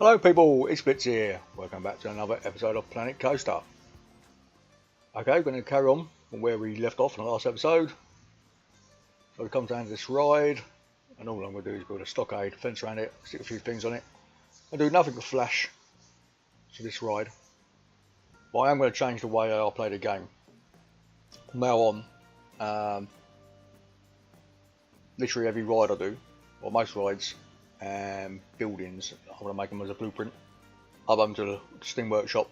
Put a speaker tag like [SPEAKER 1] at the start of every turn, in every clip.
[SPEAKER 1] Hello people, it's Blitz here. Welcome back to another episode of Planet Coaster. Okay, we're going to carry on from where we left off in the last episode. So we come down to this ride, and all I'm going to do is build a stockade, fence around it, stick a few things on it. I do nothing but flash to this ride. But I am going to change the way I play the game. From now on, literally every ride I do, or most rides, and buildings, I'm going to make them as a blueprint. I'll have them to the Steam Workshop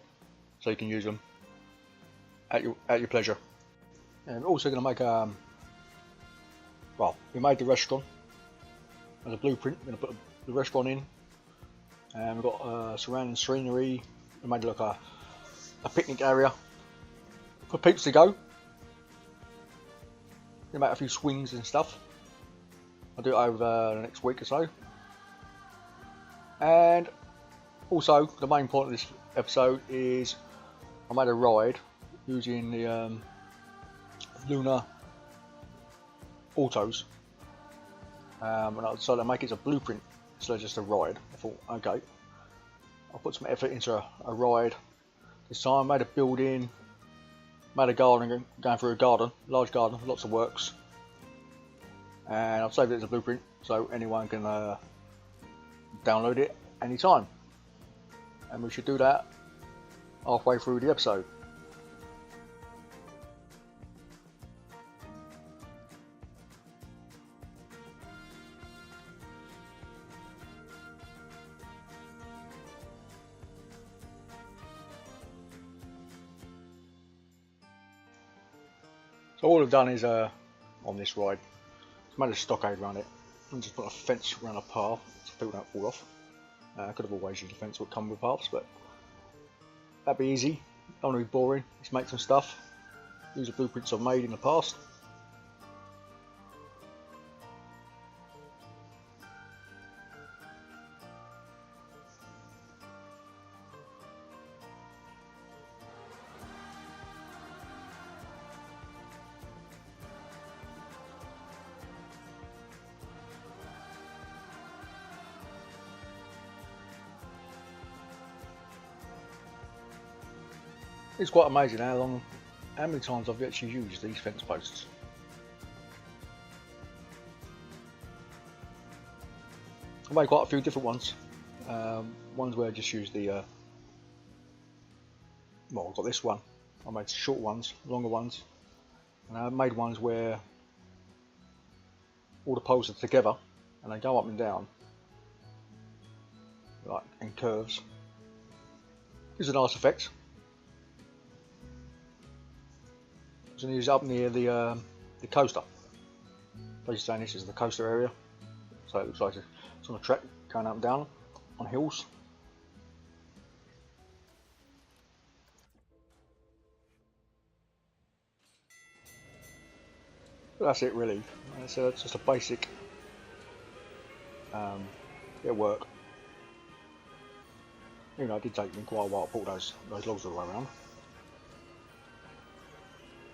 [SPEAKER 1] so you can use them at your pleasure. And we're also going to make well, we made the restaurant as a blueprint. We're going to put the restaurant in, and we've got surrounding scenery. We made like a picnic area for peeps to go. We make a few swings and stuff. I'll do it over the next week or so. And also, the main point of this episode is I made a ride using the Lunar Autos, and I decided to make it as a blueprint instead of just a ride. I thought, okay, I'll put some effort into a ride this time. Made a building, made a garden, going through a garden, large garden, lots of works, and I've saved it as a blueprint so anyone can download it anytime, and we should do that halfway through the episode. So all I've done is on this ride, I've made a stockade around it and just put a fence around a path so people don't fall off. I could have always used a fence would come with paths, but that'd be easy. Don't want to be boring. Just make some stuff. Use the blueprints I've made in the past. It's quite amazing how many times I've actually used these fence posts. I made quite a few different ones. Ones where I just used the well, I've got this one. I made short ones, longer ones, and I made ones where all the poles are together and they go up and down, like in curves. Gives a nice effect. And use up near the coaster. Basically saying this is the coaster area, so it looks like it's on a track going up and down on hills. But that's it really. So it's just a basic bit of work. You know, it did take me quite a while to pull those logs all the way around.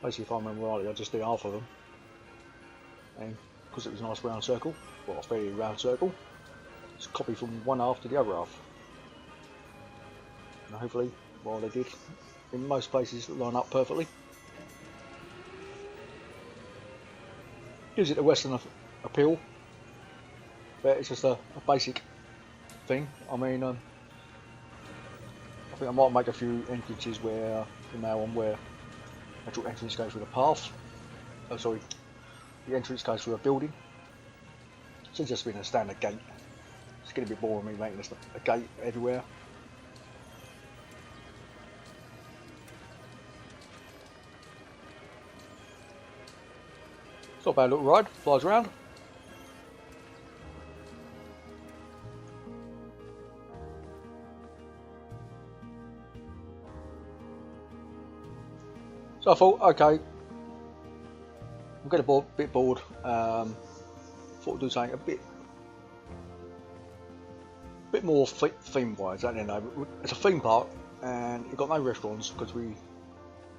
[SPEAKER 1] Basically, if I remember rightly, I just did half of them, and because it was a nice round circle, well, a fairly round circle, just copy from one half to the other half, and hopefully, well, they did in most places line up perfectly. Gives it a Western appeal, but it's just a basic thing. I mean, I think I might make a few entrances where from now on where actual entrance goes through the path. Oh, sorry, the entrance goes through a building. So it's just been a standard gate. It's getting a bit boring me making this a gate everywhere. It's not a bad little ride, flies around. So I thought, okay, I'm getting a bit bored. Thought I'd do something a bit more theme-wise. I don't know. It's a theme park, and it's got no restaurants because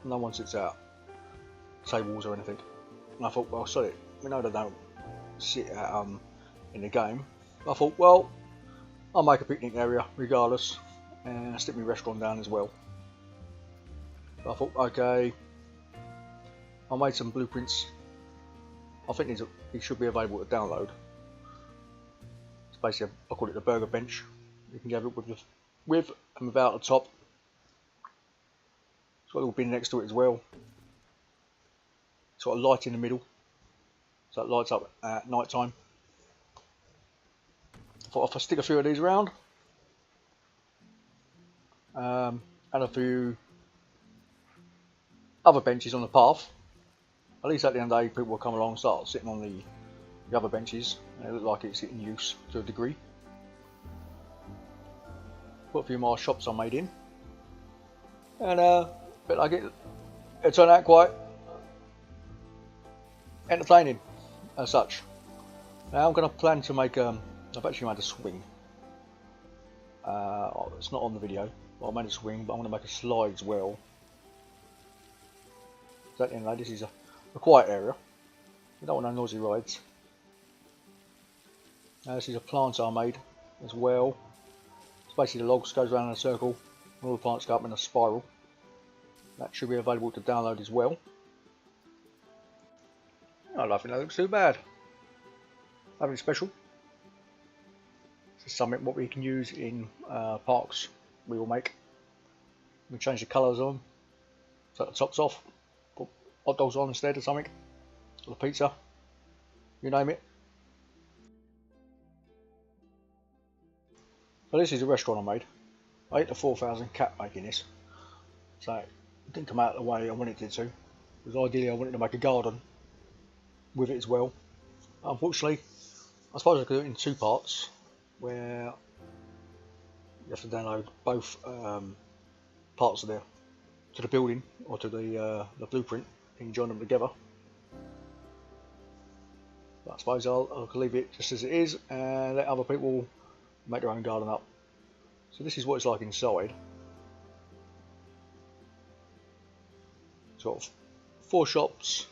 [SPEAKER 1] no one sits out tables or anything. And I thought, well, sorry, we know they don't sit out in the game. I thought, well, I'll make a picnic area regardless, and stick my restaurant down as well. But I thought, okay, I made some blueprints. I think these should be available to download. It's basically, I call it the burger bench. You can have it with and without the top. It's got a little bin next to it as well. It's got a light in the middle, so it lights up at night time. I thought if I stick a few of these around, and a few other benches on the path, at least at the end of the day people will come along and start sitting on the other benches, and it looks like it's in use to a degree. Put a few more shops I made in, and but like it turned out quite entertaining as such. Now I'm going to plan to make I've actually made a swing. It's not on the video, but I made a swing, but I'm going to make a slide as well. So at the end of the day, this is a quiet area. You don't want no noisy rides. This is a plant I made as well. It's basically the logs goes around in a circle, and all the plants go up in a spiral. That should be available to download as well. I don't think that looks too bad. Nothing special. This is something what we can use in parks. We will make. We change the colours on them. So the top's off. Put hot dogs on instead or something. Or the pizza. You name it. So this is a restaurant I made. I ate the 4,000 cap making this. So it didn't come out the way I wanted it to. Because ideally I wanted to make a garden with it as well. Unfortunately, I suppose I could do it in two parts, where you have to download both parts of to the building or to the blueprint, and join them together. But I suppose I'll leave it just as it is and let other people make their own garden up. So this is what it's like inside. Sort of 4 shops,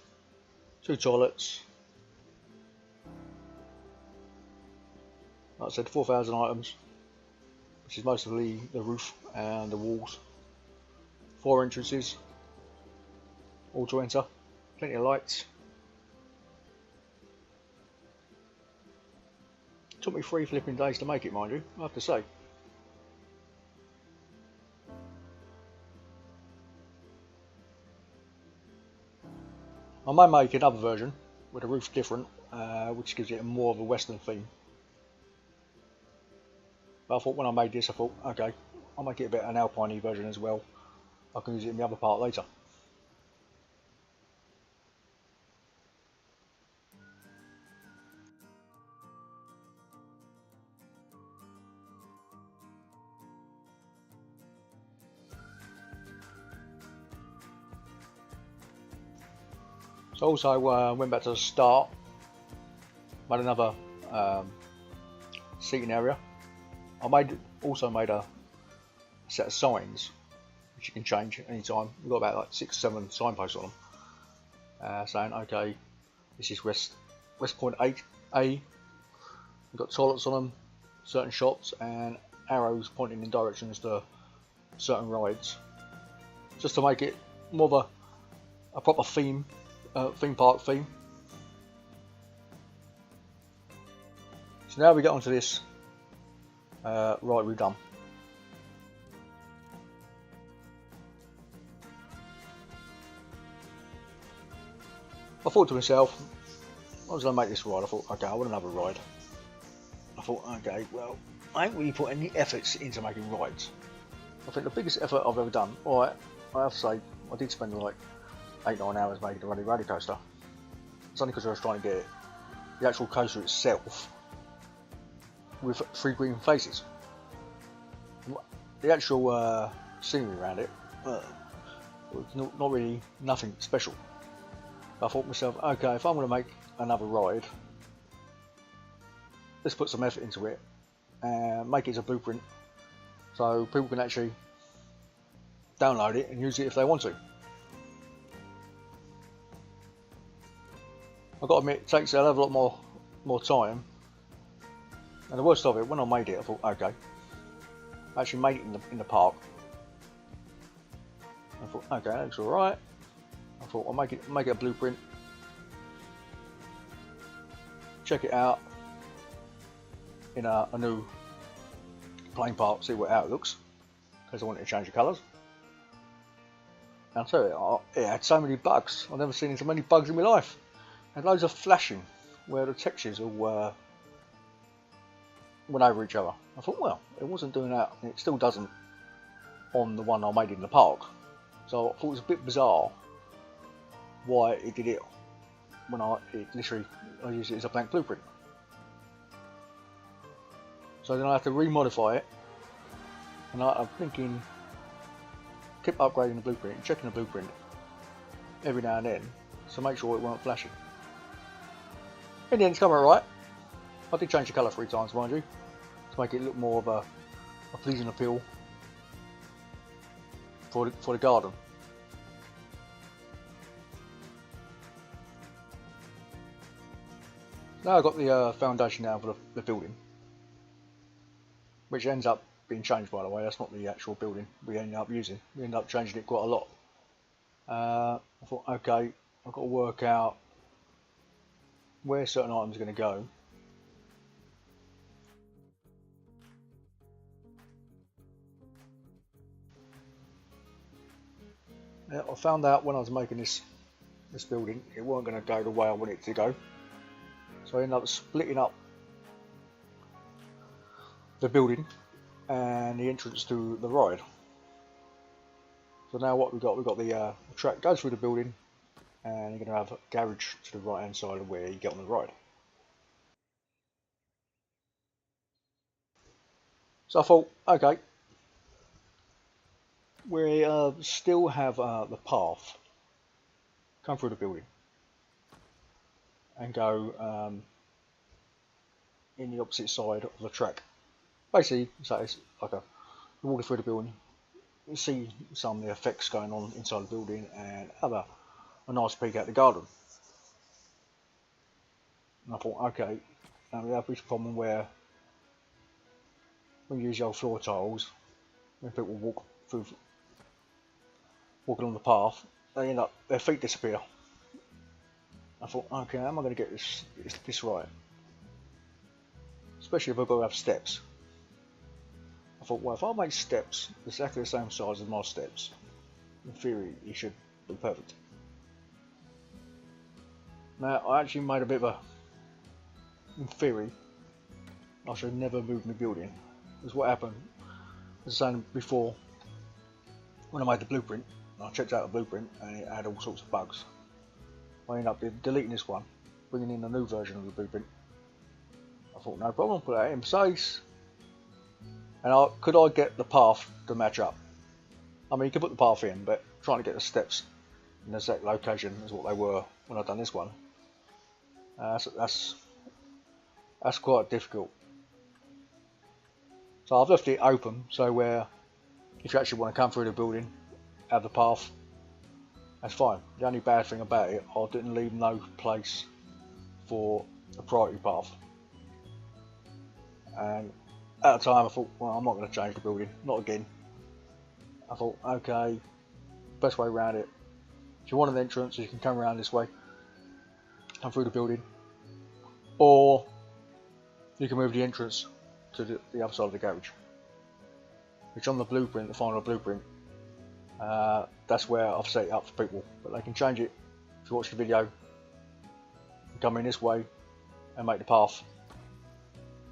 [SPEAKER 1] 2 toilets. Like I said, 4,000 items, which is mostly the roof and the walls. 4 entrances, all to enter. Plenty of lights. Took me 3 flipping days to make it, mind you, I have to say. I may make another version with the roof different, which gives it more of a western theme. But I thought when I made this, I thought, okay, I'll make it a bit an alpine-y version as well. I can use it in the other part later. So also went back to the start, made another seating area. I also made a set of signs which you can change anytime. We've got about like 6-7 signposts on them, saying okay, this is West Point 8A. We've got toilets on them, certain shops, and arrows pointing in directions to certain rides, just to make it more of a proper theme park theme. So now we get onto this ride we've done. I thought to myself, I was going to make this ride. I thought, okay, I want another ride. I thought, okay, well, I ain't really put any efforts into making rides. I think the biggest effort I've ever done, alright, I have to say, I did spend like 8-9 hours making the roller coaster. It's only because I was trying to get the actual coaster itself with 3 green faces. The actual scenery around it was not really nothing special. I thought to myself, okay, if I'm going to make another ride, let's put some effort into it and make it as a blueprint so people can actually download it and use it if they want to. I've got to admit, it takes a hell of a lot more time And the worst of it, when I made it, I thought, okay, I actually made it in the park. I thought, okay, that looks alright. I thought I'll make it a blueprint, check it out in a new plain park, see how it looks, because I wanted to change the colours. And I'll tell you, it had so many bugs. I've never seen so many bugs in my life. It had loads of flashing where the textures all went over each other. I thought, well, it wasn't doing that, and it still doesn't on the one I made in the park. So I thought it was a bit bizarre why it did it when I used it as a blank blueprint. So then I have to remodify it, and I'm thinking, keep upgrading the blueprint, checking the blueprint every now and then to make sure it weren't flashing. In the end, it's come out right. I did change the colour 3 times, mind you, to make it look more of a pleasing appeal for the garden. Now I've got the foundation down for the building, which ends up being changed, by the way. That's not the actual building we ended up using. We ended up changing it quite a lot. I thought, okay, I've got to work out where certain items are going to go. Now, I found out when I was making this building, it wasn't going to go the way I wanted it to go. So I ended up splitting up the building and the entrance to the ride. So now what we've got the track goes through the building, and you're going to have a garage to the right hand side of where you get on the ride. So I thought, okay, we still have the path come through the building and go in the opposite side of the track. Basically, so it's like you're walking through the building, you see some of the effects going on inside the building, and have a nice peek at the garden. And I thought, okay, we have this problem where when you use the old floor tiles, when people walking on the path, they end up, their feet disappear. I thought, okay, how am I going to get this right? Especially if I've got to have steps. I thought, well, if I make steps exactly the same size as my steps, in theory, it should be perfect. Now, I actually made a bit of in theory, I should never move my building. Because what happened, as I was saying before, when I made the blueprint, I checked out the blueprint and it had all sorts of bugs. I ended up deleting this one, bringing in a new version of the blueprint. I thought, no problem, put that in place. And could I get the path to match up? I mean, you could put the path in, but trying to get the steps in the exact location as what they were when I'd done this one, that's quite difficult. So I've left it open, so where if you actually want to come through the building, have the path, that's fine. The only bad thing about it, I didn't leave no place for a priority path. And at the time I thought, well, I'm not going to change the building, not again. I thought, okay, best way around it, if you want an entrance, you can come around this way, come through the building, or you can move the entrance to the other side of the garage. Which on the blueprint, the final blueprint, that's where I've set it up for people, but they can change it if you watch the video, come in this way and make the path.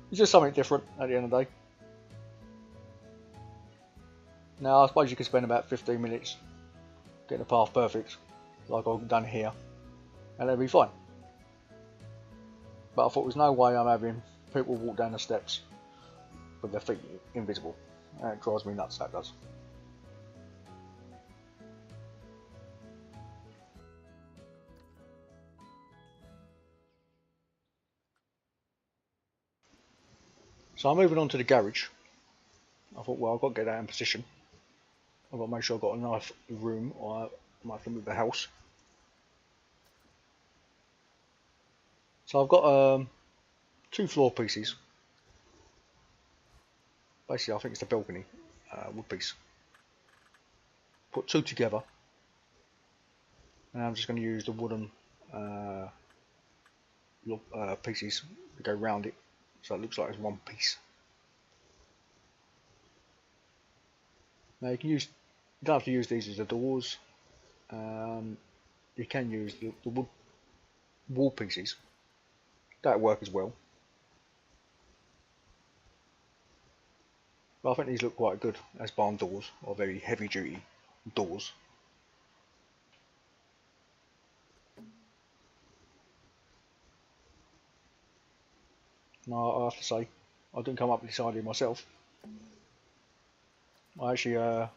[SPEAKER 1] It's just something different at the end of the day. Now I suppose you could spend about 15 minutes getting the path perfect, like I've done here, and it'll be fine. But I thought there's no way I'm having people walk down the steps with their feet invisible. And it drives me nuts, that does. So I'm moving on to the garage. I thought, well, I've got to get that in position. I've got to make sure I've got enough room, or I might have to move the house. So I've got 2 floor pieces Basically I think it's the balcony wood piece. Put two together, and I'm just going to use the wooden pieces to go round it, so it looks like it's one piece. Now you don't have to use these as the doors. You can use the wood wall pieces. That'll work as well. But I think these look quite good as barn doors, or very heavy duty doors. Now I have to say, I didn't come up with this idea myself. I actually, I've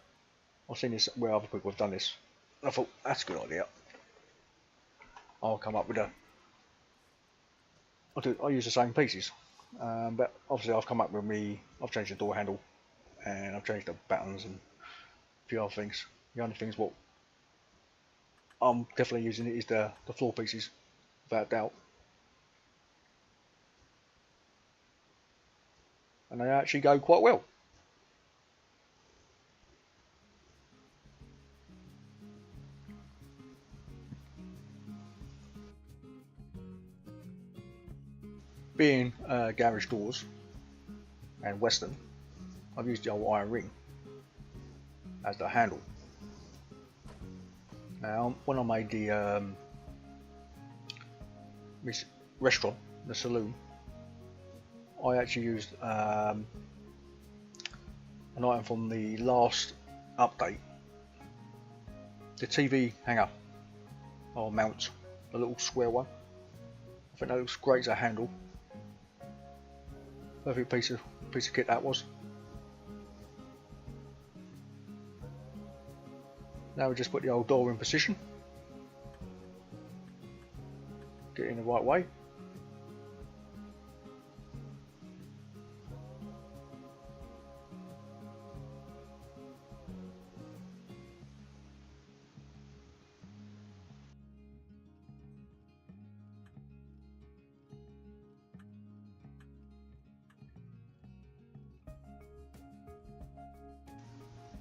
[SPEAKER 1] seen this where other people have done this. I thought, that's a good idea. I'll come up with I'll use the same pieces. But obviously I've come up with I've changed the door handle, and I've changed the buttons and a few other things. The only things what I'm definitely using is the floor pieces, without doubt. And they actually go quite well. Being garage doors and western, I've used the old iron ring as the handle. Now when I made the this restaurant, the saloon, I actually used an item from the last update, the TV hanger or mount, the little square one. I think that looks great as a handle. Perfect piece of kit that was. Now we just put the old door in position, get it in the right way.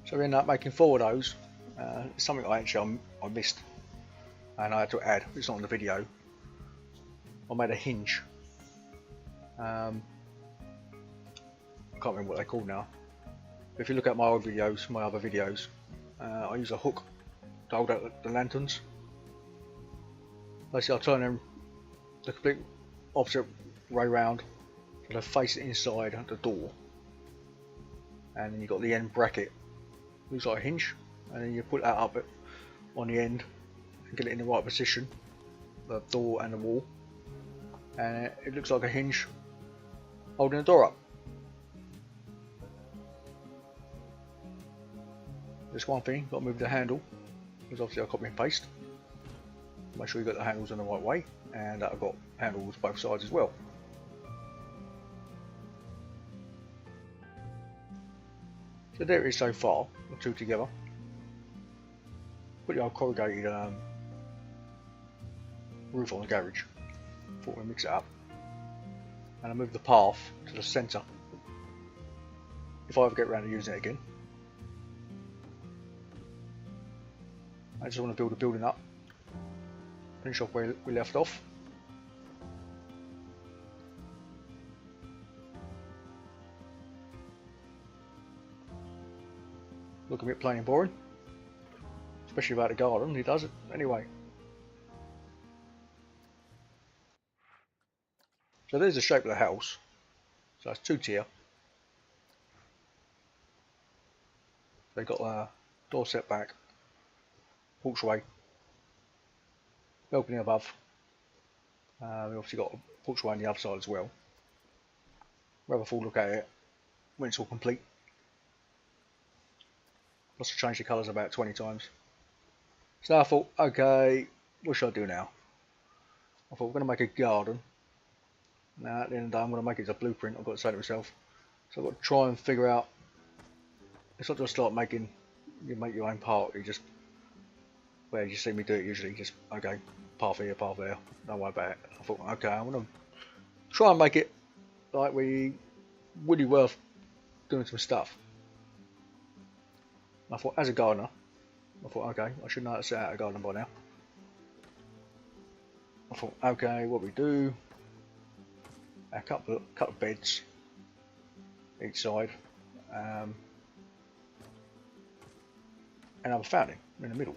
[SPEAKER 1] So we ended up making 4 of those. Something I missed, and I had to add. It's not in the video. I made a hinge. I can't remember what they're called now. But if you look at my old videos, my other videos, I use a hook to hold out the lanterns. Basically, I'll turn them the complete opposite way round, so they face inside the door, and then you've got the end bracket. Looks like a hinge, and then you put that up on the end and get it in the right position, the door and the wall, and it looks like a hinge holding the door up. Just one thing, got to move the handle, because obviously I copy and paste. Make sure you got the handles in the right way, and I've got handles both sides as well. So there it is so far, the two together. Put the old corrugated roof on the garage. Thought we'd mix it up. And I move the path to the centre, if I ever get around to using it again. I just want to build a building up, finish off where we left off. Look a bit plain and boring, especially about the garden. He does it anyway. So there's the shape of the house. So it's 2-tier. They've got a door setback, porchway, balcony above. We obviously got a porchway on the other side as well. We'll have a full look at it when it's all complete. Must have changed the colours about 20 times. So I thought, okay, what should I do now? I thought we're going to make a garden. Now at the end of the day I'm going to make it as a blueprint, I've got to say to myself. So I've got to try and figure out, it's not just like making, you make your own part, you just, where you see me do it usually, just, okay, path here, path there, don't worry about it. I thought, okay, I'm going to try and make it like we Woody Worth doing some stuff. And I thought, as a gardener, I thought, okay, I should know how to set out a garden by now. I thought, okay, what we do, a couple of beds each side, and have a fountain in the middle.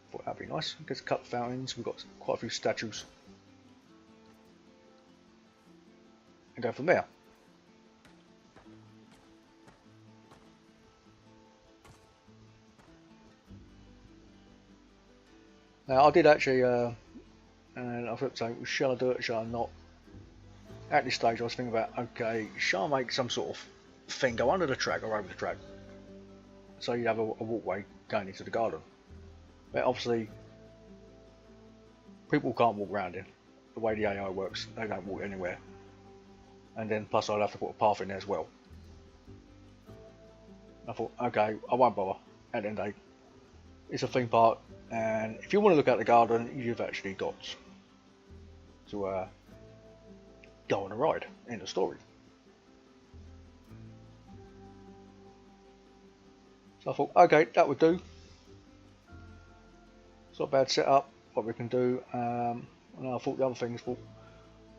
[SPEAKER 1] I thought that'd be nice. Get a couple of fountains. We've got quite a few statues, and go from there. Now I did actually, and I thought, so shall I do it? Shall I not? At this stage, I was thinking about, okay, shall I make some sort of thing go under the track or over the track, so you have a walkway going into the garden. But obviously, people can't walk around it. The way the AI works, they don't walk anywhere. And then plus, I'll have to put a path in there as well. I thought, okay, I won't bother. At the end of the day, it's a theme park, and if you want to look at the garden, you've actually got to go on a ride. End of story. So I thought, okay, that would do. It's not a bad setup. What we can do. And I thought the other thing is, well,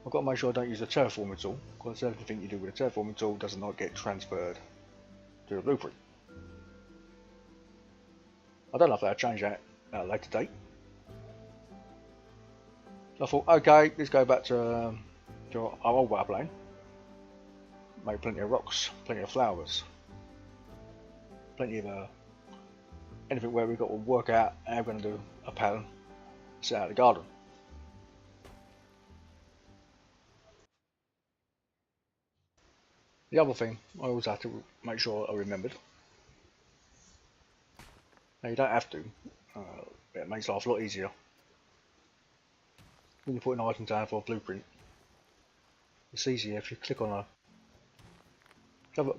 [SPEAKER 1] I've got to make sure I don't use a terraforming tool, because everything you do with a terraforming tool does not get transferred to the blueprint. I don't know if they'll change that at a later date. So I thought, okay, let's go back to our old water plane. Make plenty of rocks, plenty of flowers, plenty of anything where we've got to work out how we're going to do a pattern, set out the garden. The other thing I always have to make sure I remembered. Now you don't have to, it makes life a lot easier. When you put an item down for a blueprint, it's easier if you click on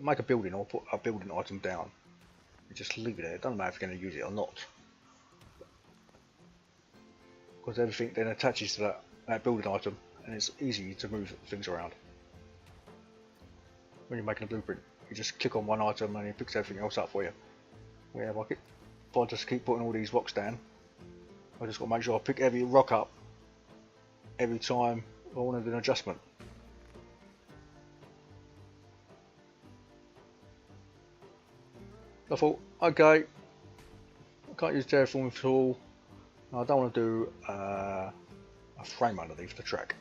[SPEAKER 1] make a building or put a building item down. You just leave it there, it doesn't matter if you're going to use it or not. Because everything then attaches to that building item, and it's easy to move things around. When you're making a blueprint, you just click on one item and it picks everything else up for you. Yeah, like it. If I just keep putting all these rocks down, I just got to make sure I pick every rock up every time I want to do an adjustment. I thought, okay, I can't use terraforming tool. I don't want to do a frame underneath the track.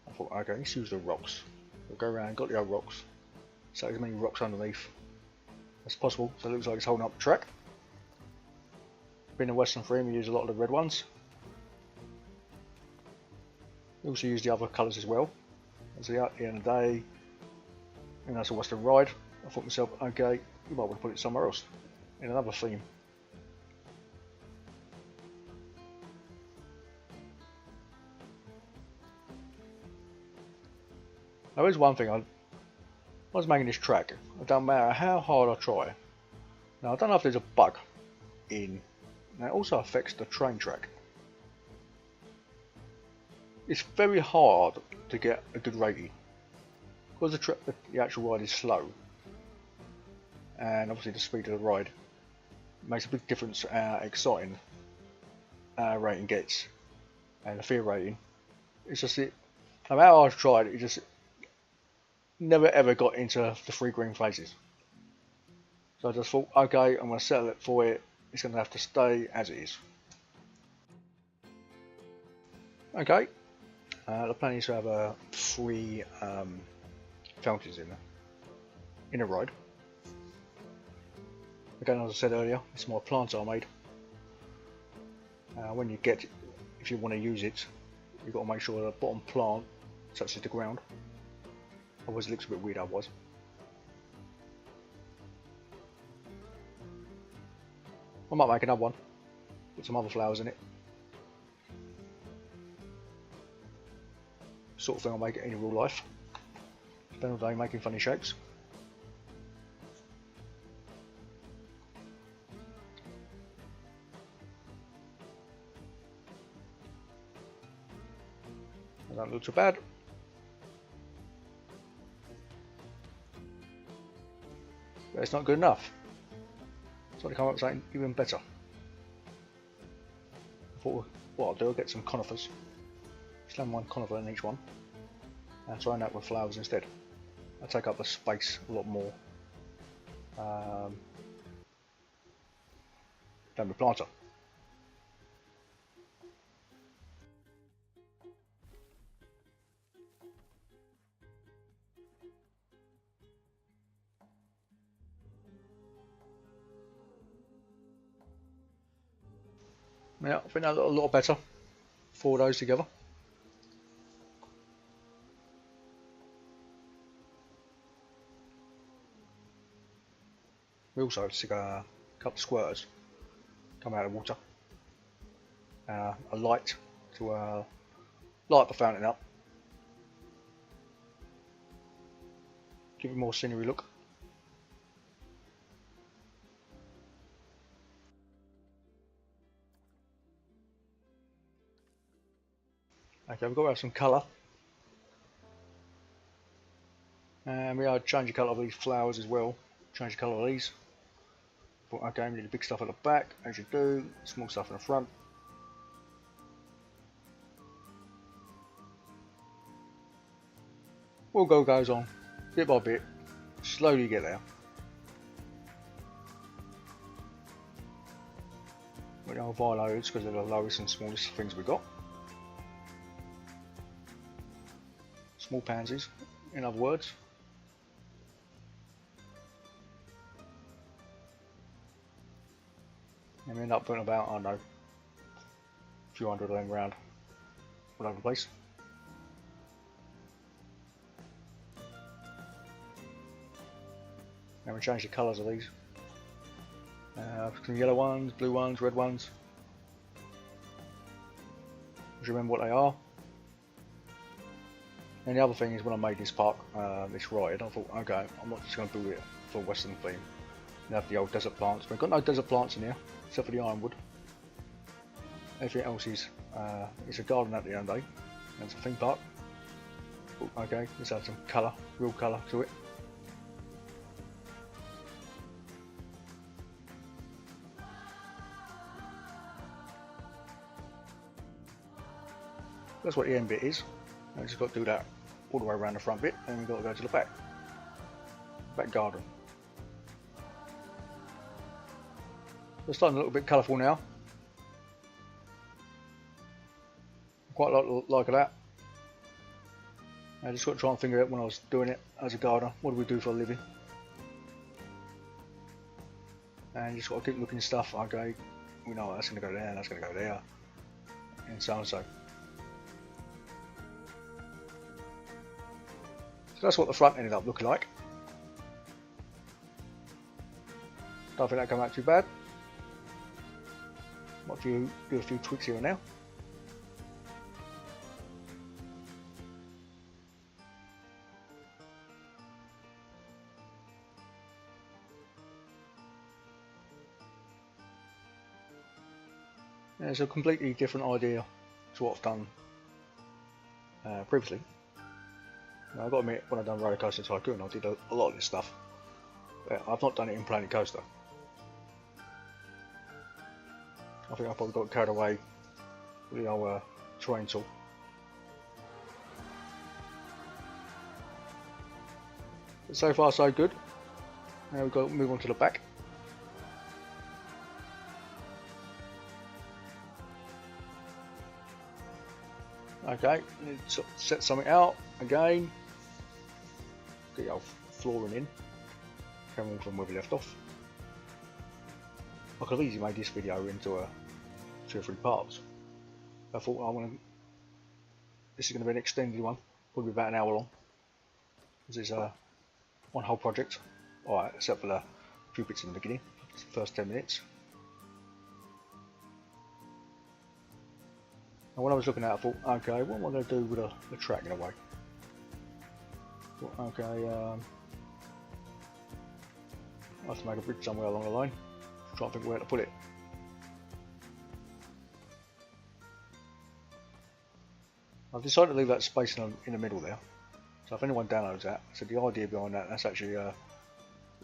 [SPEAKER 1] I thought, okay, let's use the rocks. We'll go around, got the old rocks, so as many rocks underneath as possible, so it looks like it's holding up the track. Being a Western theme, we use a lot of the red ones. We also use the other colours as well. As at the end of the day, and that's a Western ride. I thought to myself, okay, you might want to put it somewhere else, in another theme. There is one thing, I was making this track, it don't matter how hard I try. Now I don't know if there's a bug in, now it also affects the train track. It's very hard to get a good rating, because the actual ride is slow. And obviously the speed of the ride makes a big difference how exciting our rating gets, and the fear rating. It's just it. No matter how I've tried, it just never ever got into the 3 green phases. So I just thought, okay, I'm going to settle it for it. It's going to have to stay as it is. Okay, the plan is to have 3 fountains in a ride. Again, as I said earlier, it's my plants I made. When you get it, if you want to use it, you've got to make sure the bottom plant touches the ground. Otherwise it looks a bit weird otherwise. I might make another one, put some other flowers in it. Sort of thing I'll make it in real life. Spend all day making funny shapes. That doesn't look too bad. But it's not good enough. So I come up with something even better. I thought what I'll do, I'll get some conifers. Slam one conifer in each one. And try that with flowers instead. I'll take up the space a lot more than the planter. Yeah, I think that looked a lot better. 4 of those together. We also stick a couple of squirters come out of the water. A light to light the fountain up. Give it a more scenery look. Okay, we've got to have some colour. And we are change the colour of these flowers as well. Change the colour of these. But okay, we need the big stuff at the back, as you do, small stuff in the front. All goes on, bit by bit, slowly get there. We don't have violas because they're the lowest and smallest things we got. Small pansies, in other words. And we end up putting about, I don't know, a few hundred of them around all over the place. And we change the colours of these. Some yellow ones, blue ones, red ones. Just remember what they are. And the other thing is when I made this park, this ride, I thought, okay, I'm not just going to build it for a western theme. We have the old desert plants. We've got no desert plants in here, except for the ironwood. Everything else is it's a garden at the end of the day, and it's a theme park. But, okay, let's add some colour, real colour to it. That's what the end bit is. I've just got to do that all the way around the front bit, and we've got to go to the back garden. It's starting a little bit colourful now. Quite like that. I just got to try and figure out when I was doing it as a gardener, what do we do for a living? And you just got to keep looking at stuff. Okay, we know that's going to go there, and that's going to go there, and so on and so. So that's what the front ended up looking like. Don't think that came out too bad. Might do a few tweaks here and now. It's a completely different idea to what I've done previously. Now, I've got to admit, when I've done Roller Coaster Tycoon, I did a lot of this stuff. I've not done it in Planet Coaster. I think I probably got carried away with the old terrain tool. But so far so good. Now we've got to move on to the back. Okay, let's set something out again. Get the old flooring in. Carry on from where we left off. I could have easily made this video into 2 or 3 parts. I thought this is going to be an extended one, probably about an hour long. This is one whole project. Alright, except for the few bits in the beginning, the first 10 minutes. And when I was looking at it, I thought, okay, what am I going to do with the track in a way? Okay, I have to make a bridge somewhere along the line. Try and think where to put it. I've decided to leave that space in the middle there. So if anyone downloads that, so the idea behind that, that's actually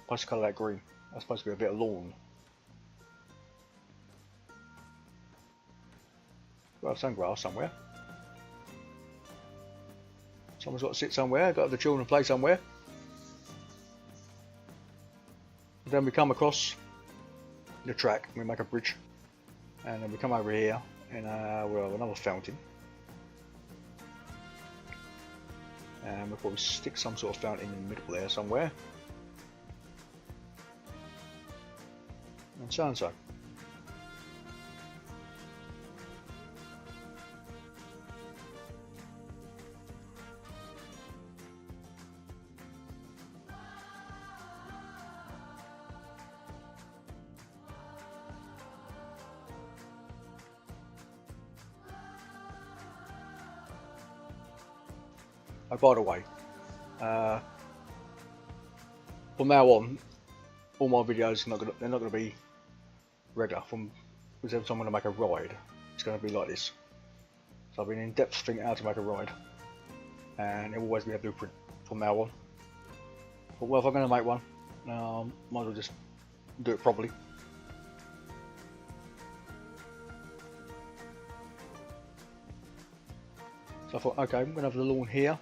[SPEAKER 1] supposed to colour that green. That's supposed to be a bit of lawn. We'll have some grass somewhere. Someone's got to sit somewhere, got to have the children play somewhere. Then we come across the track, we make a bridge, and then we come over here and we'll have another fountain. And we'll probably stick some sort of fountain in the middle there somewhere. And so and so. Oh, by the way, from now on, all my videos they're not gonna be regular. Because every time I'm gonna make a ride, it's gonna be like this. So I've been in depth thinking how to make a ride, and it will always be a blueprint from now on. But well, if I'm gonna make one, might as well just do it properly. So I thought, okay, I'm gonna have the lawn here.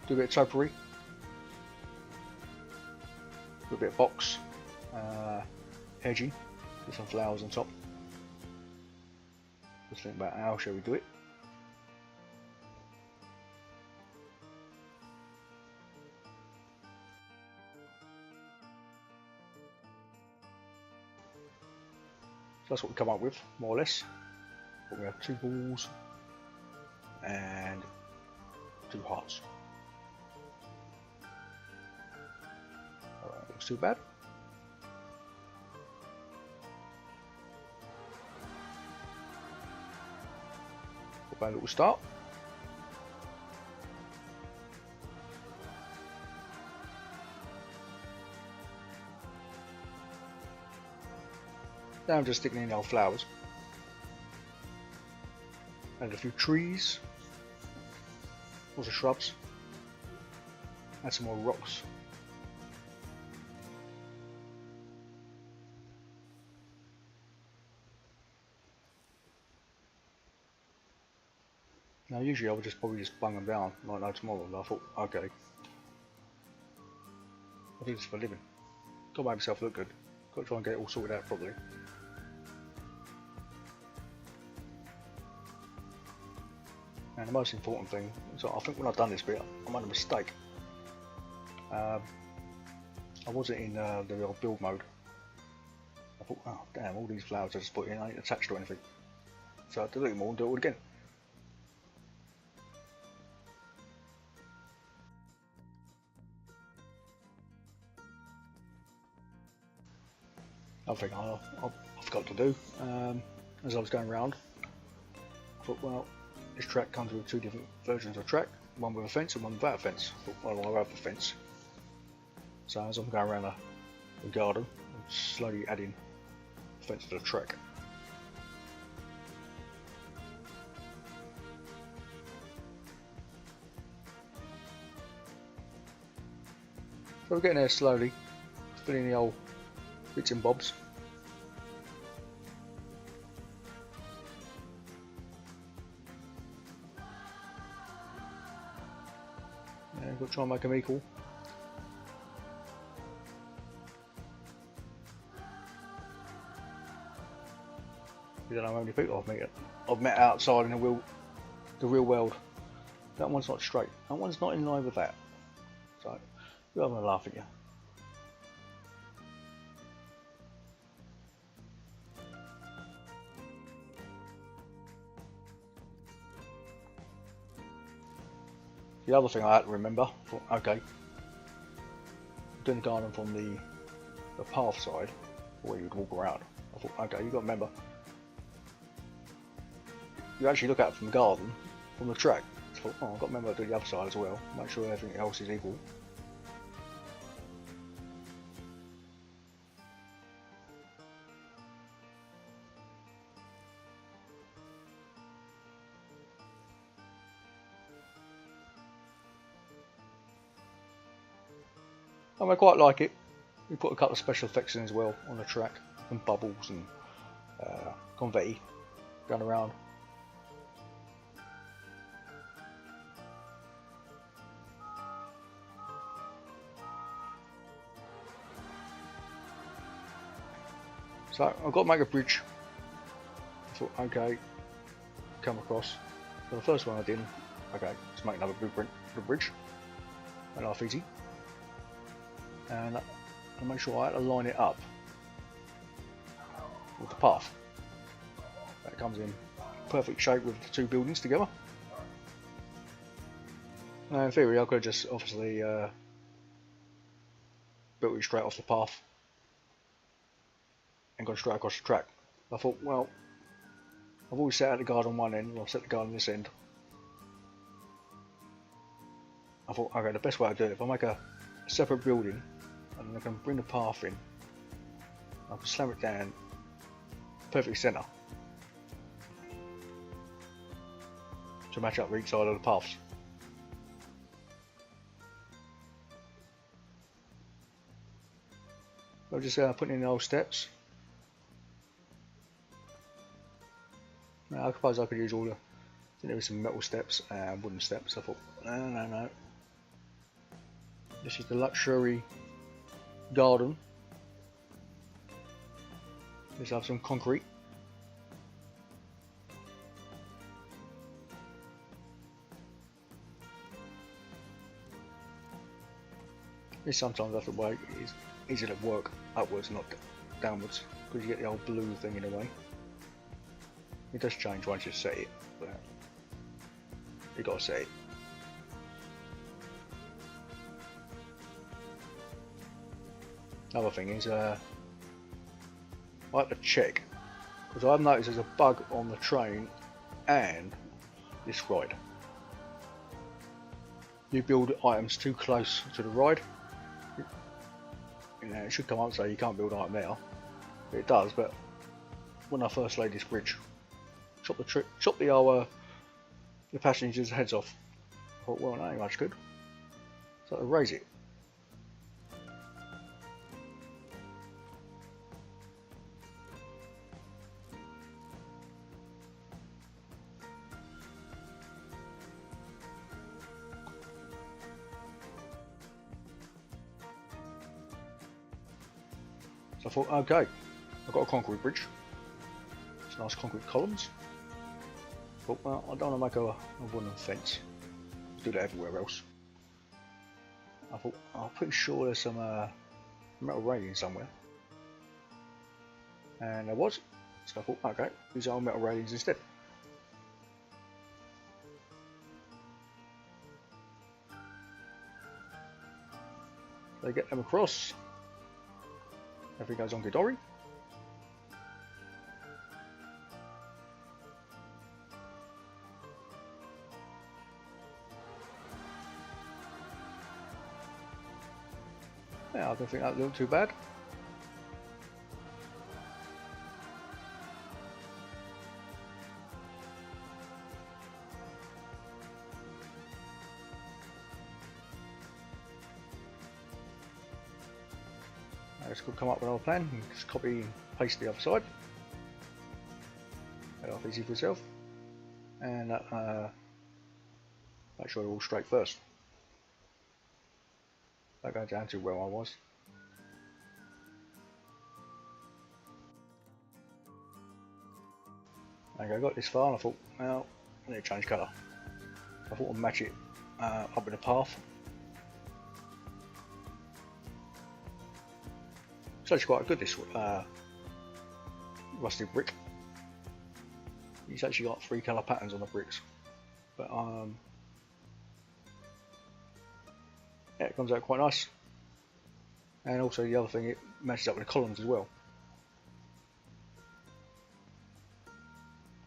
[SPEAKER 1] Do a bit of topiary, do a bit of box, hedging, put some flowers on top. Just think about how shall we do it. So that's what we come up with, more or less. But we have 2 balls and 2 hearts. Looks too bad. Put a little start. Now I'm just sticking in our flowers. Add a few trees. Also shrubs. Add some more rocks. Now usually I would probably just bung them down like no tomorrow, but I thought, okay, I do this for a living. Got to make myself look good. Got to try and get it all sorted out properly. And the most important thing is I think when I've done this bit, I made a mistake. I wasn't in the real build mode. I thought, oh damn, all these flowers I just put in ain't attached to anything. So I delete them all and do it all again. Another thing I forgot to do, as I was going around, I thought, well, this track comes with 2 different versions of track, one with a fence and one without a fence. I thought, well, I'll have a fence. So as I'm going around the garden, I'm slowly adding a fence to the track. So we're getting there slowly, filling the old bits and bobs. And we'll try and make them equal. You don't know how many people I've met outside in the real world. That one's not straight. That one's not in line with that. So we're having a laugh at you. The other thing I had to remember, okay, doing the garden from the path side, where you'd walk around. I thought, okay, you've got to remember, you actually look at it from the garden, from the track. I thought, oh, I've got to remember to do the other side as well, make sure everything else is equal. And I quite like it. We put a couple of special effects in as well on the track, and bubbles and confetti going around. So I've got to make a bridge. I thought, okay, come across. So the first one I did, okay, let's make another blueprint for the bridge. And half easy. And I make sure I had to line it up with the path. That comes in perfect shape with the two buildings together. Now in theory I could have just obviously built it straight off the path and gone straight across the track. I thought, well, I've always set out the guard on one end, and I'll set the guard on this end. I thought, okay, the best way to do it, if I make a separate building, and then I can bring the path in, I can slam it down, perfect centre, to match up each side of the paths. So I'm just putting in the old steps. Now I suppose I could use all the, I think there were some metal steps and wooden steps. I thought, no. This is the luxury garden. Let's have some concrete. This sometimes I have to wait. It's easier to work upwards, not downwards, because you get the old blue thing in the way. It does change once you set it, but you got to set it. Another thing is, I like to check, because I've noticed there's a bug on the train and this ride. You build items too close to the ride. It should come up and say you can't build item there. It does, but when I first laid this bridge, chop the passengers' heads off. I thought, well, that ain't much good. So I raise it. So I thought, okay, I've got a concrete bridge. It's nice concrete columns. But well, I don't want to make a wooden fence. Do that everywhere else. I thought, I'm pretty sure there's some metal railing somewhere. And there was. So I thought, okay, these are metal railings instead. They get them across. Everything goes on Ghidorah. Yeah, I don't think that looked too bad. This could come up with another plan, and just copy and paste the other side. Get off easy for yourself. And make sure you're all straight first. Don't go down too well I was. Okay, I got this far and I thought, well, I need to change colour. I thought I'd match it up in the path. It's actually quite good, this rusted brick. It's actually got 3 colour patterns on the bricks, but yeah, it comes out quite nice. And also the other thing, it matches up with the columns as well. I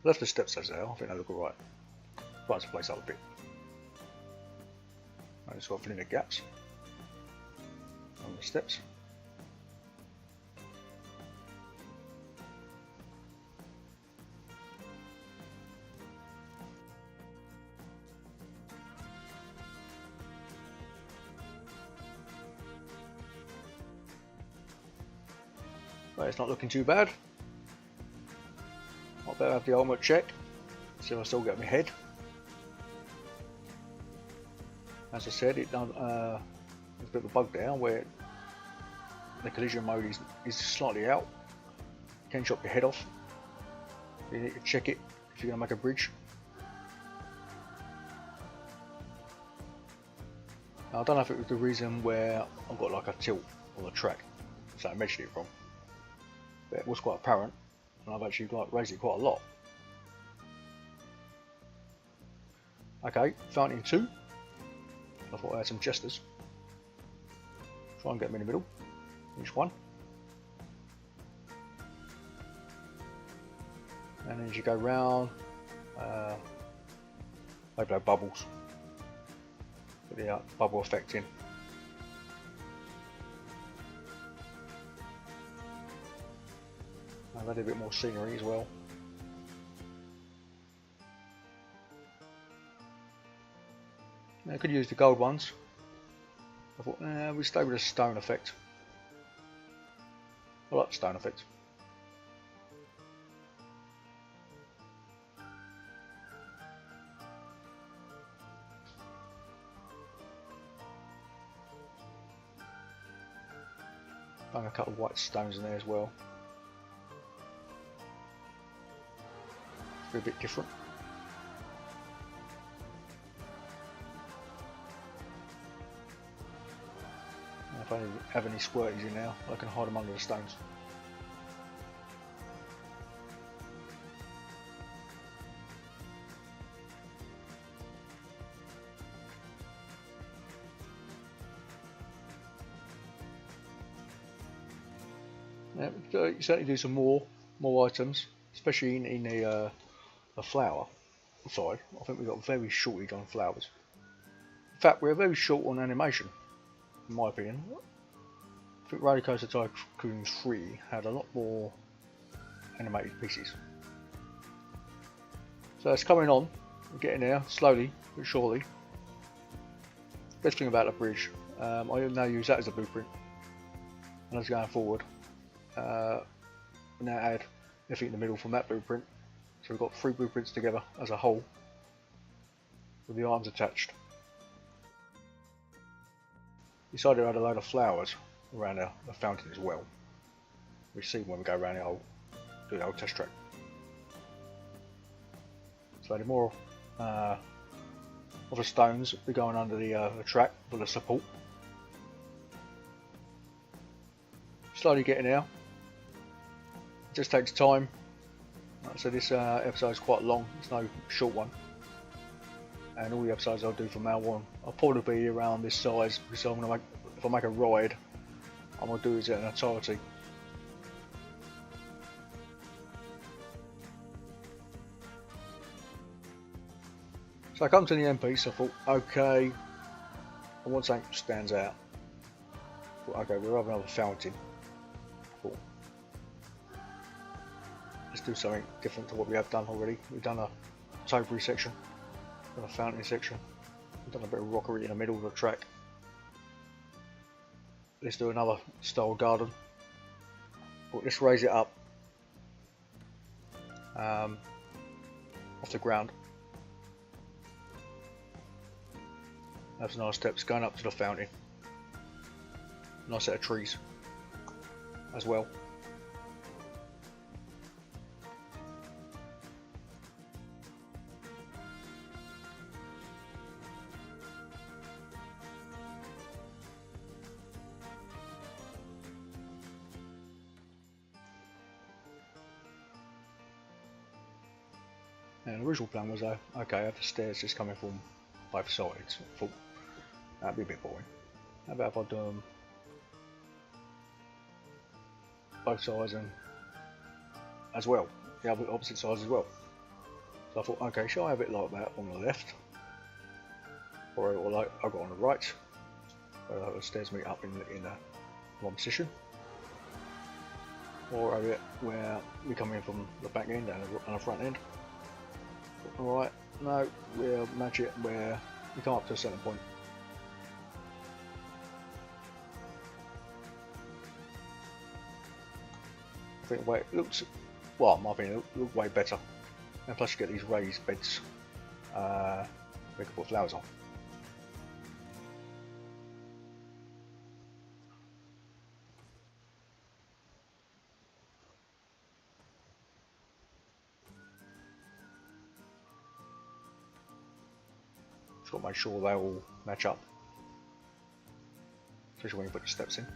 [SPEAKER 1] left the steps as there. I think they look alright. Brighten the place up a bit. I just got to fill in the gaps on the steps. But it's not looking too bad. I better have the ultimate check. See if I still get my head. As I said, it done, there's a bit of a bug there where the collision mode is slightly out. You can chop your head off. You need to check it if you're going to make a bridge. Now, I don't know if it was the reason where I've got like a tilt on the track, so I measured it wrong. But it was quite apparent, and I've actually raised it quite a lot. Okay, fountain 2. I thought I had some jesters. Try and get them in the middle, each one. And then as you go round, they blow bubbles. Put the bubble effect in. I've added a bit more scenery as well. I could use the gold ones. I thought, we'll stay with the stone effect. I like the stone effect. Bang a couple of white stones in there as well. It's a bit different. If I have any squirties in now, I can hide them under the stones. Yeah, you certainly do some more items, especially in the flower side. I think we've got very shortage on flowers. In fact, we're very short on animation, in my opinion. I think Roller Coaster Tycoon 3 had a lot more animated pieces. So it's coming on, we're getting there, slowly but surely. Best thing about the bridge, I now use that as a blueprint. And as going forward, we now add everything in the middle from that blueprint. So we've got 3 blueprints together as a whole, with the arms attached. Decided to add a load of flowers around the fountain as well. We see when we go around do the old test track. So adding more of the stones be going under the track for the support. Slowly getting there. It just takes time. So this episode is quite long. It's no short one. And all the episodes I'll do from now on, I'll probably be around this size. So I'm gonna if I make a ride, I'm gonna do it in entirety. So I come to the end piece. I thought, okay, I want something that stands out. I thought, okay, we'll have another fountain. I thought, let's do something different to what we have done already. We've done a topiary section, done a fountain section, we've done a bit of rockery in the middle of the track. Let's do another style garden. But let's raise it up off the ground. Have some nice steps going up to the fountain. Nice set of trees as well. And the original plan was, okay, I have the stairs just coming from both sides. I thought that'd be a bit boring. How about if I do them both sides and as well, the opposite sides as well. So I thought, okay, shall I have it like that on the left, or like I got on the right, where the stairs meet up in the one position, or have it where we come in from the back end and the front end. Alright, no, we'll match it where we come up to a certain point. think it looks, well, in my opinion, it looked way better. And plus you get these raised beds we can put flowers on. Just got to make sure they all match up, especially when you put the steps in.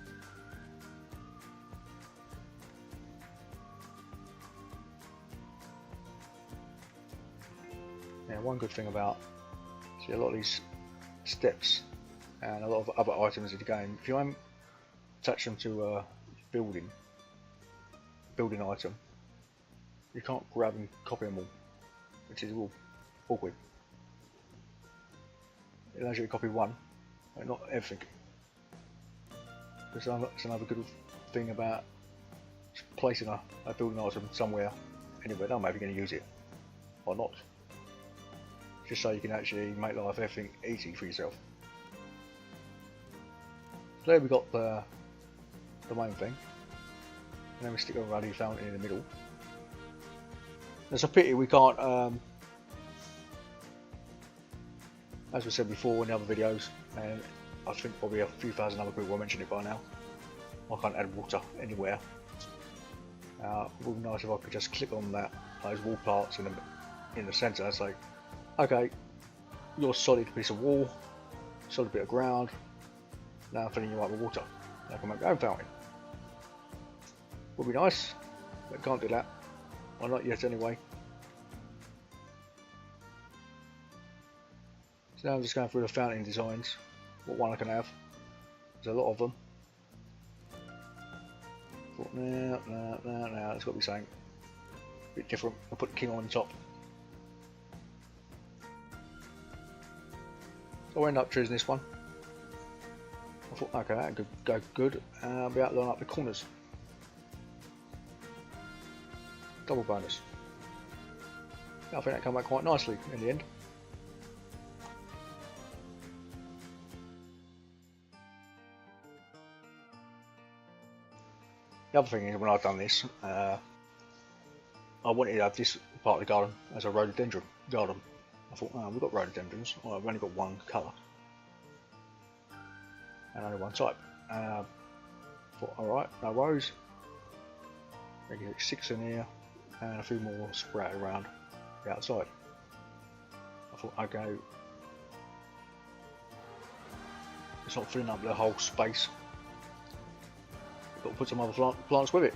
[SPEAKER 1] Now, one good thing about a lot of these steps and a lot of other items in the game, if you haven't attached them to a building item, you can't grab and copy them all, which is all awkward. It allows you to copy one, but not everything. That's another good thing about placing a building item somewhere, anywhere. Don't know if you're going to use it or not. Just so you can actually make life everything easy for yourself. So there we got the main thing, and then we stick a ruddy fountain in the middle. It's a pity we can't, as we said before in the other videos, and I think probably a few thousand other people will mention it by now, I can't add water anywhere. It would be nice if I could just click on those wall parts in the centre and say, okay, you're a solid piece of wall, solid bit of ground, now I'm filling you up with water. Now I can make my own fountain. Would be nice, but can't do that. Well, not yet anyway. So now I'm just going through the fountain designs, what one I can have. There's a lot of them. But now, it's got to be something a bit different. I'll put the king on top. So I end up choosing this one. I thought, okay, that could go good. I'll be able to line up the corners. Double bonus. I think that came out quite nicely in the end. The other thing is, when I've done this, I wanted to have this part of the garden as a rhododendron garden. I thought, oh, we've got rhododendrons, well, I've only got one colour and only one type. Thought, alright, no worries. Maybe 6 in here and a few more spread around the outside. I thought, okay, it's not filling up the whole space. We've got to put some other plants with it.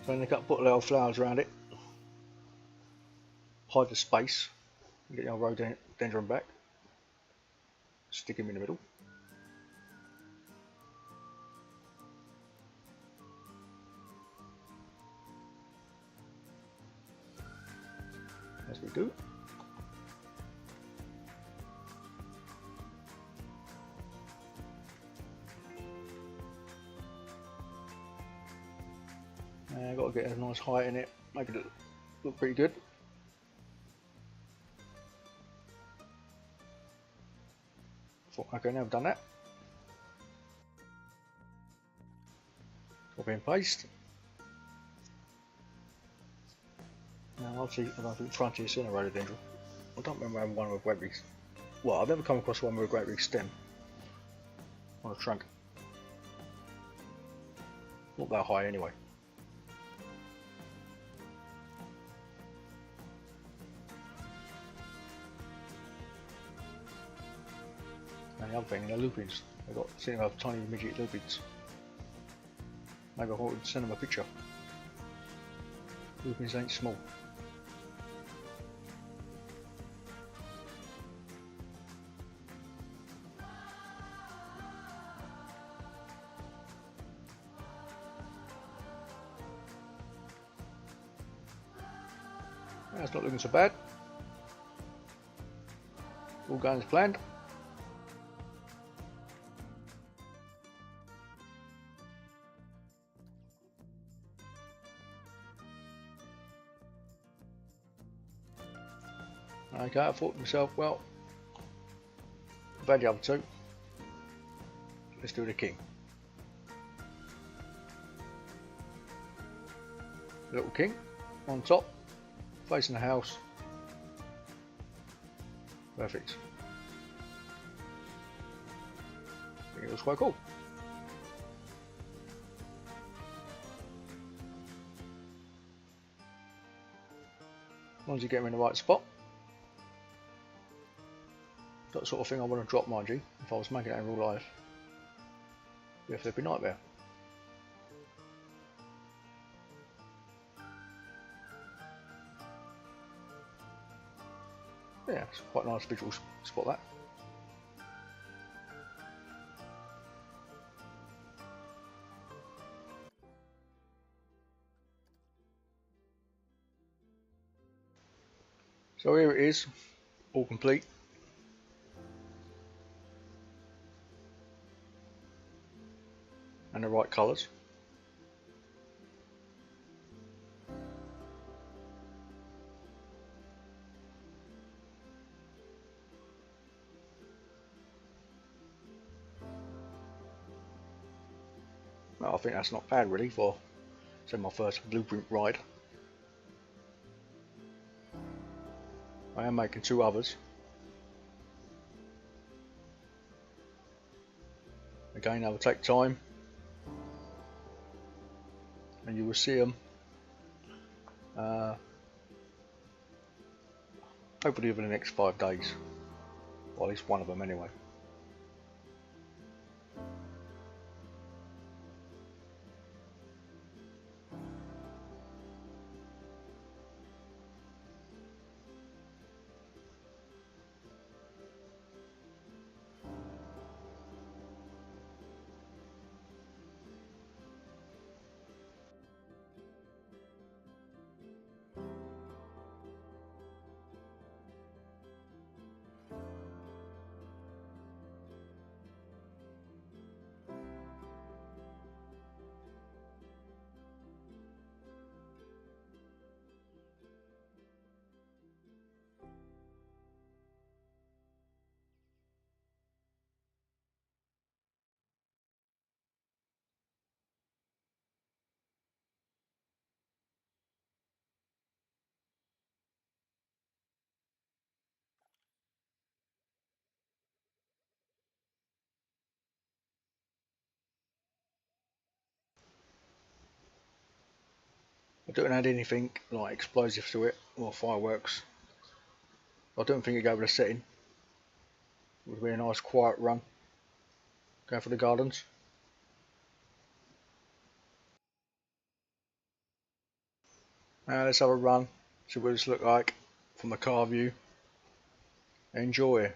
[SPEAKER 1] So then you got to put little flowers around it, hide the space, get your rhododendron back, stick him in the middle. As we do. Got to get a nice height in it, make it look pretty good. Okay, now I've done that. Copy and paste. Now obviously I don't think front is in a rhododendron. I don't remember having one with a great big, well, I've never come across one with a great big stem on a trunk. Not that high anyway. And the other thing, the lupins. They've got sitting up tiny midget lupins. Maybe I would send them a picture. Lupins ain't small. That's not looking so bad. All going as planned. Okay, I thought to myself, well, I've had the other two. Let's do the king. Little king on top, facing the house. Perfect. I think it was quite cool. As long as you get them in the right spot. That sort of thing I want to drop, mind you, if I was making it in real life. It'd be a flipping nightmare. Yeah, it's quite a nice visual spot that. So here it is, all complete. And the right colours. Well, I think that's not bad really for, say, my first blueprint ride. I am making two others. Again, that will take time, and you will see them hopefully over the next 5 days, or at least one of them anyway. I don't add anything like explosives to it or fireworks. I don't think it go with the setting. It would be a nice quiet run. Going for the gardens. Now let's have a run. See what this look like from the car view. Enjoy.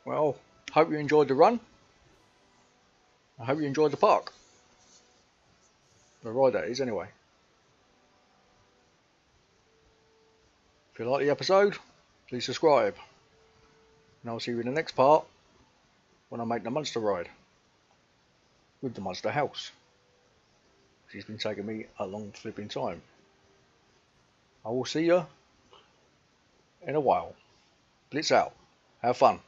[SPEAKER 1] well, hope you enjoyed the run. I hope you enjoyed the park. The ride that is, anyway. If you like the episode, please subscribe. And I'll see you in the next part when I make the monster ride with the monster house. It's been taking me a long flipping time. I will see you in a while. Blitz out. Have fun.